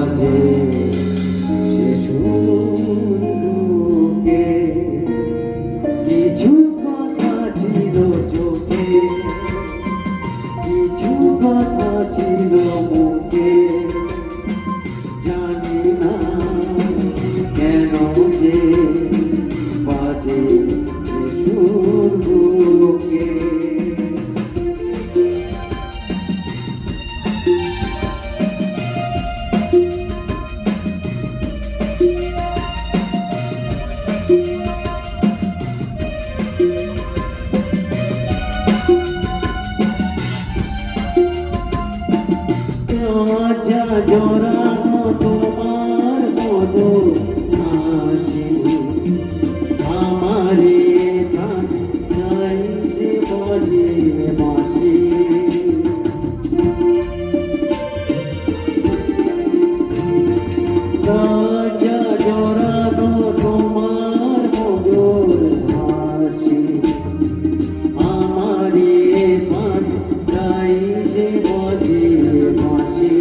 বাজে শিশুকে কিছু কথা ছিল চোখে, কিছু কথা ছিল মুখে, জানি না কেন যে বাজে শিশুর বুকে। জড়ানো তোমার মতো হাসি আমারে চাইতে বাজে বাঁশি, জড়ানো তোমার মতো হাসি আমারে চাইতে বাজে বাঁশি।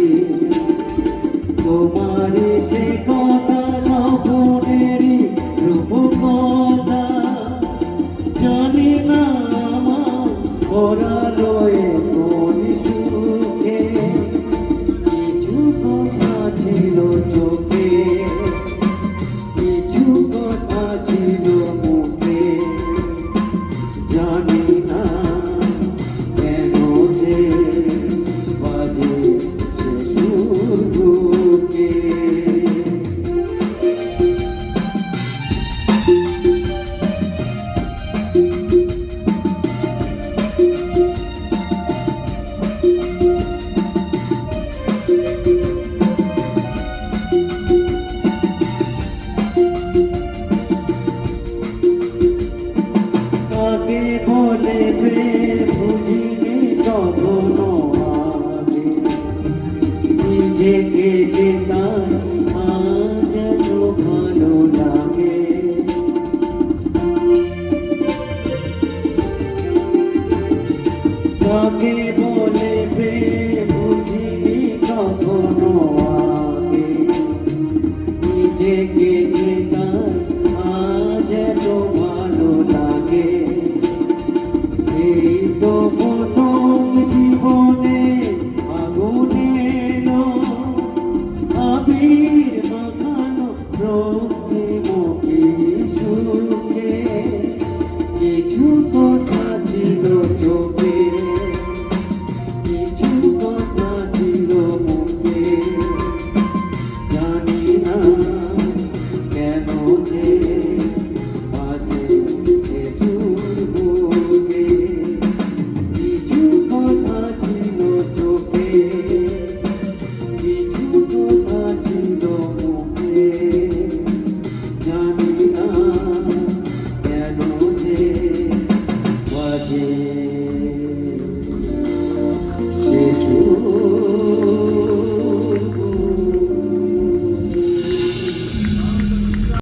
তোমার সে কথা স্বপ্নেরই রূপকথা, জানি না আমার করালো কোন সুখে, কিছু কথা ছিল চোখে, কিছু কথা ছিল মুখে, জানি না কেন যে বাজে শিশুর বুকে। কাকে বলে বুঝিনি তখনো আগে, নিজেকে যেতাম